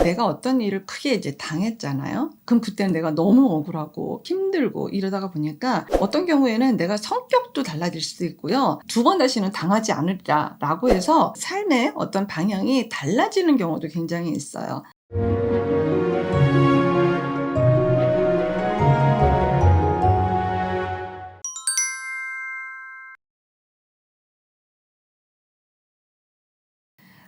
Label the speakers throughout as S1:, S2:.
S1: 내가 어떤 일을 크게 이제 당했잖아요. 그럼 그때는 내가 너무 억울하고 힘들고 이러다가 보니까 어떤 경우에는 내가 성격도 달라질 수도 있고요. 두 번 다시는 당하지 않으리라라고 해서 삶의 어떤 방향이 달라지는 경우도 굉장히 있어요.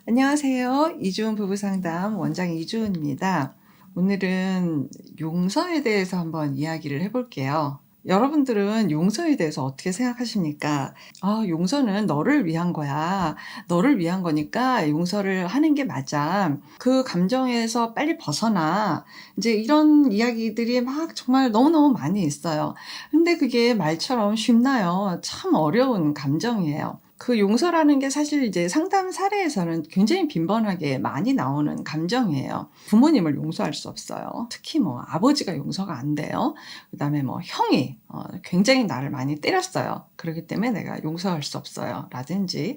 S1: 안녕하세요. 이주은 부부상담 원장 이주은입니다. 오늘은 용서에 대해서 한번 이야기를 해볼게요. 여러분들은 용서에 대해서 어떻게 생각하십니까? 용서는 너를 위한 거야. 너를 위한 거니까 용서를 하는 게 맞아. 그 감정에서 빨리 벗어나. 이제 이런 이야기들이 막 정말 너무너무 많이 있어요. 근데 그게 말처럼 쉽나요? 참 어려운 감정이에요. 그 용서라는 게 사실 이제 상담 사례에서는 굉장히 빈번하게 많이 나오는 감정이에요. 부모님을 용서할 수 없어요. 특히 뭐 아버지가 용서가 안 돼요. 그다음에 뭐 형이 굉장히 나를 많이 때렸어요. 그렇기 때문에 내가 용서할 수 없어요. 라든지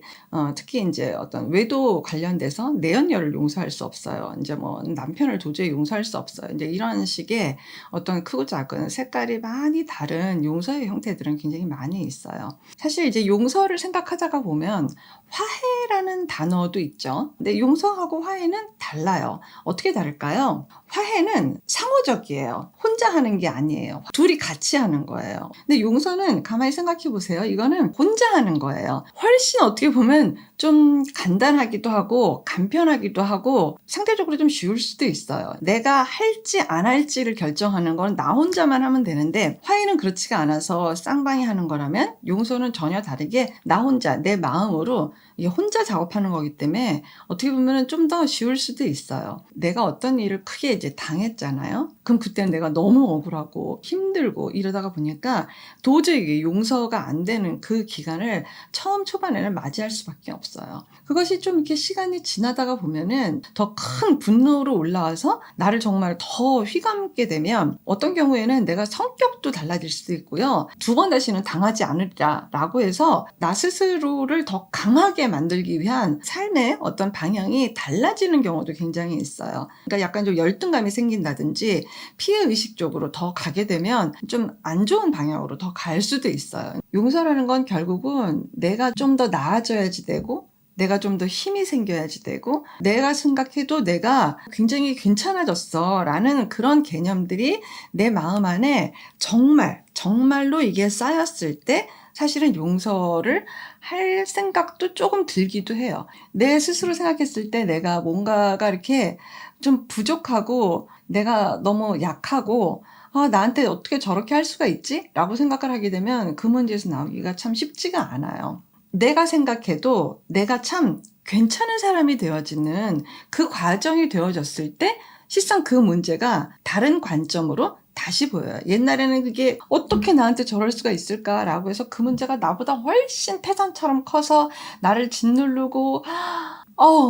S1: 특히 이제 어떤 외도 관련돼서 내연녀를 용서할 수 없어요. 이제 뭐 남편을 도저히 용서할 수 없어요. 이제 이런 식의 어떤 크고 작은 색깔이 많이 다른 용서의 형태들은 굉장히 많이 있어요. 사실 이제 용서를 생각하다가 보면 화해라는 단어도 있죠. 근데 용서하고 화해는 달라요. 어떻게 다를까요? 화해는 상호적이에요. 혼자 하는 게 아니에요. 둘이 같이 하는 거예요. 근데 용서는 가만히 생각해 보세요. 이거는 혼자 하는 거예요. 훨씬 어떻게 보면 좀 간단하기도 하고 간편하기도 하고 상대적으로 좀 쉬울 수도 있어요. 내가 할지 안 할지를 결정하는 건 나 혼자만 하면 되는데 화해는 그렇지가 않아서 쌍방이 하는 거라면 용서는 전혀 다르게 나 혼자 내 마음으로 이게 혼자 작업하는 거기 때문에 어떻게 보면 좀 더 쉬울 수도 있어요. 내가 어떤 일을 크게 이제 당했잖아요. 그럼 그때는 내가 너무 억울하고 힘들고 이러다가 보니까 도저히 용서가 안 되는 그 기간을 처음 초반에는 맞이할 수밖에 없어요. 그것이 좀 이렇게 시간이 지나다가 보면은 더 큰 분노로 올라와서 나를 정말 더 휘감게 되면 어떤 경우에는 내가 성격도 달라질 수도 있고요. 두 번 다시는 당하지 않으리라라고 해서 나 스스로를 더 강하게 만들기 위한 삶의 어떤 방향이 달라지는 경우도 굉장히 있어요. 그러니까 약간 좀 열등감이 생긴다든지 피해의식 쪽으로 더 가게 되면 좀 안 좋은 방향으로 더 갈 수도 있어요. 용서라는 건 결국은 내가 좀 더 나아져야지 되고 내가 좀 더 힘이 생겨야지 되고 내가 생각해도 내가 굉장히 괜찮아졌어 라는 그런 개념들이 내 마음 안에 정말로 이게 쌓였을 때 사실은 용서를 할 생각도 조금 들기도 해요. 내 스스로 생각했을 때 내가 뭔가가 이렇게 좀 부족하고 내가 너무 약하고 나한테 어떻게 저렇게 할 수가 있지? 라고 생각을 하게 되면 그 문제에서 나오기가 참 쉽지가 않아요. 내가 생각해도 내가 참 괜찮은 사람이 되어지는 그 과정이 되어졌을 때 실상 그 문제가 다른 관점으로 다시 보여요. 옛날에는 그게 어떻게 나한테 저럴 수가 있을까라고 해서 그 문제가 나보다 훨씬 태산처럼 커서 나를 짓누르고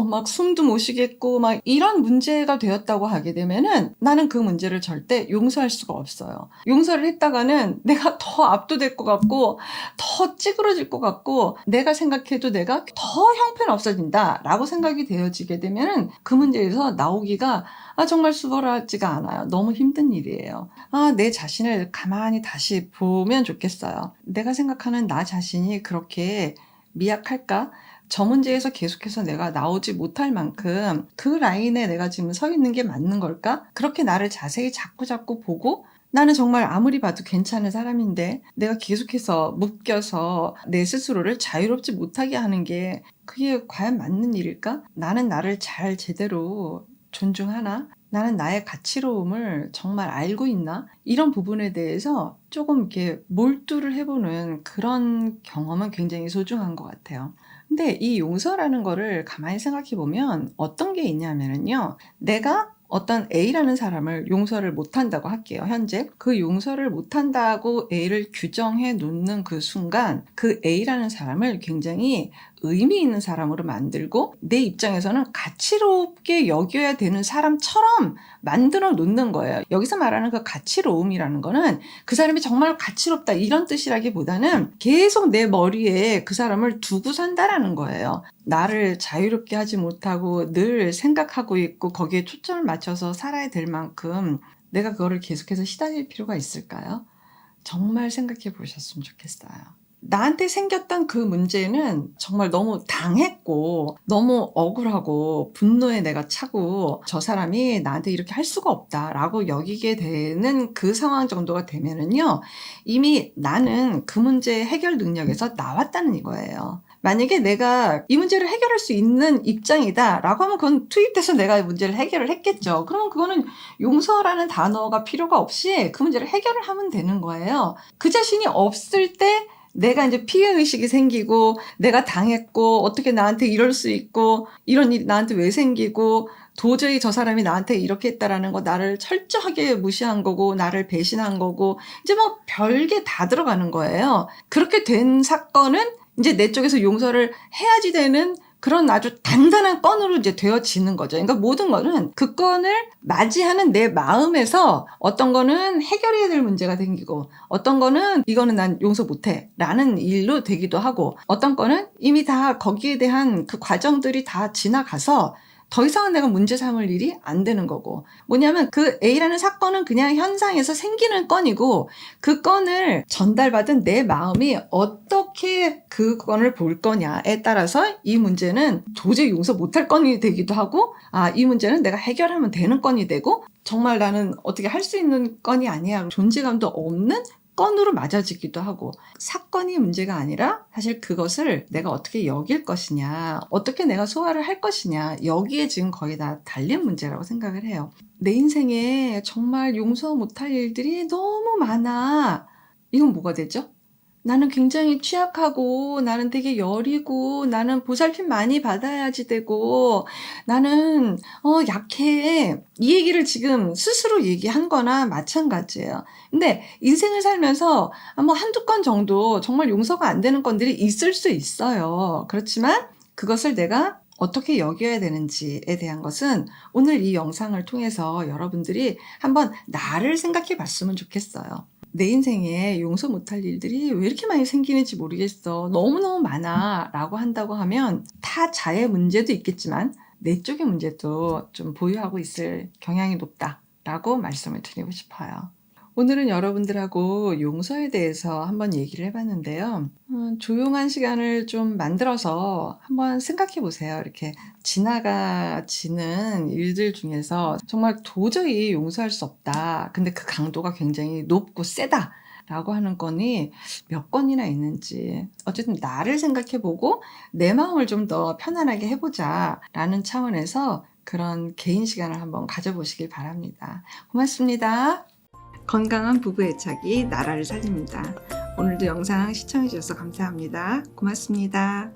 S1: 막 숨도 못 쉬겠고 막 이런 문제가 되었다고 하게 되면은 나는 그 문제를 절대 용서할 수가 없어요. 용서를 했다가는 내가 더 압도될 것 같고 더 찌그러질 것 같고 내가 생각해도 내가 더 형편없어진다 라고 생각이 되어지게 되면은 그 문제에서 나오기가 정말 수월하지가 않아요. 너무 힘든 일이에요. 내 자신을 가만히 다시 보면 좋겠어요. 내가 생각하는 나 자신이 그렇게 미약할까? 저 문제에서 계속해서 내가 나오지 못할 만큼 그 라인에 내가 지금 서 있는 게 맞는 걸까? 그렇게 나를 자세히 자꾸 보고 나는 정말 아무리 봐도 괜찮은 사람인데 내가 계속해서 묶여서 내 스스로를 자유롭지 못하게 하는 게 그게 과연 맞는 일일까? 나는 나를 잘 제대로 존중하나? 나는 나의 가치로움을 정말 알고 있나? 이런 부분에 대해서 조금 이렇게 몰두를 해보는 그런 경험은 굉장히 소중한 것 같아요. 근데 이 용서라는 거를 가만히 생각해 보면 어떤 게 있냐면요. 내가 어떤 A라는 사람을 용서를 못한다고 할게요. 현재 그 용서를 못한다고 A를 규정해 놓는 그 순간 그 A라는 사람을 굉장히 의미 있는 사람으로 만들고 내 입장에서는 가치롭게 여겨야 되는 사람처럼 만들어 놓는 거예요. 여기서 말하는 그 가치로움이라는 거는 그 사람이 정말 가치롭다 이런 뜻이라기보다는 계속 내 머리에 그 사람을 두고 산다라는 거예요. 나를 자유롭게 하지 못하고 늘 생각하고 있고 거기에 초점을 맞춰서 살아야 될 만큼 내가 그거를 계속해서 시달릴 필요가 있을까요? 정말 생각해 보셨으면 좋겠어요. 나한테 생겼던 그 문제는 정말 너무 당했고 너무 억울하고 분노에 내가 차고 저 사람이 나한테 이렇게 할 수가 없다라고 여기게 되는 그 상황 정도가 되면은요, 이미 나는 그 문제의 해결 능력에서 나왔다는 이거예요. 만약에 내가 이 문제를 해결할 수 있는 입장이다 라고 하면 그건 투입돼서 내가 문제를 해결을 했겠죠. 그러면 그거는 용서라는 단어가 필요가 없이 그 문제를 해결을 하면 되는 거예요. 그 자신이 없을 때 내가 이제 피해의식이 생기고 내가 당했고 어떻게 나한테 이럴 수 있고 이런 일이 나한테 왜 생기고 도저히 저 사람이 나한테 이렇게 했다라는 거 나를 철저하게 무시한 거고 나를 배신한 거고 이제 뭐 별게 다 들어가는 거예요. 그렇게 된 사건은 이제 내 쪽에서 용서를 해야지 되는 그런 아주 단단한 건으로 이제 되어지는 거죠. 그러니까 모든 거는 그 건을 맞이하는 내 마음에서 어떤 거는 해결해야 될 문제가 생기고 어떤 거는 이거는 난 용서 못해 라는 일로 되기도 하고 어떤 거는 이미 다 거기에 대한 그 과정들이 다 지나가서 더 이상은 내가 문제 삼을 일이 안 되는 거고 뭐냐면 그 A라는 사건은 그냥 현상에서 생기는 건이고 그 건을 전달받은 내 마음이 어떻게 그 건을 볼 거냐에 따라서 이 문제는 도저히 용서 못할 건이 되기도 하고 이 문제는 내가 해결하면 되는 건이 되고 정말 나는 어떻게 할 수 있는 건이 아니야 존재감도 없는 건으로 맞아지기도 하고 사건이 문제가 아니라 사실 그것을 내가 어떻게 여길 것이냐 어떻게 내가 소화를 할 것이냐 여기에 지금 거의 다 달린 문제라고 생각을 해요. 내 인생에 정말 용서 못할 일들이 너무 많아. 이건 뭐가 되죠? 나는 굉장히 취약하고 나는 되게 여리고 나는 보살핌 많이 받아야지 되고 나는 약해. 이 얘기를 지금 스스로 얘기한 거나 마찬가지예요. 근데 인생을 살면서 뭐 한두 건 정도 정말 용서가 안 되는 건들이 있을 수 있어요. 그렇지만 그것을 내가 어떻게 여겨야 되는지에 대한 것은 오늘 이 영상을 통해서 여러분들이 한번 나를 생각해 봤으면 좋겠어요. 내 인생에 용서 못할 일들이 왜 이렇게 많이 생기는지 모르겠어. 너무너무 많아. 라고 한다고 하면 타자의 문제도 있겠지만 내 쪽의 문제도 좀 보유하고 있을 경향이 높다. 라고 말씀을 드리고 싶어요. 오늘은 여러분들하고 용서에 대해서 한번 얘기를 해봤는데요. 조용한 시간을 좀 만들어서 한번 생각해 보세요. 이렇게 지나가지는 일들 중에서 정말 도저히 용서할 수 없다. 근데 그 강도가 굉장히 높고 세다. 라고 하는 건이 몇 건이나 있는지 어쨌든 나를 생각해 보고 내 마음을 좀 더 편안하게 해보자 라는 차원에서 그런 개인 시간을 한번 가져보시길 바랍니다. 고맙습니다. 건강한 부부 애착이 나라를 살립니다. 오늘도 영상 시청해 주셔서 감사합니다. 고맙습니다.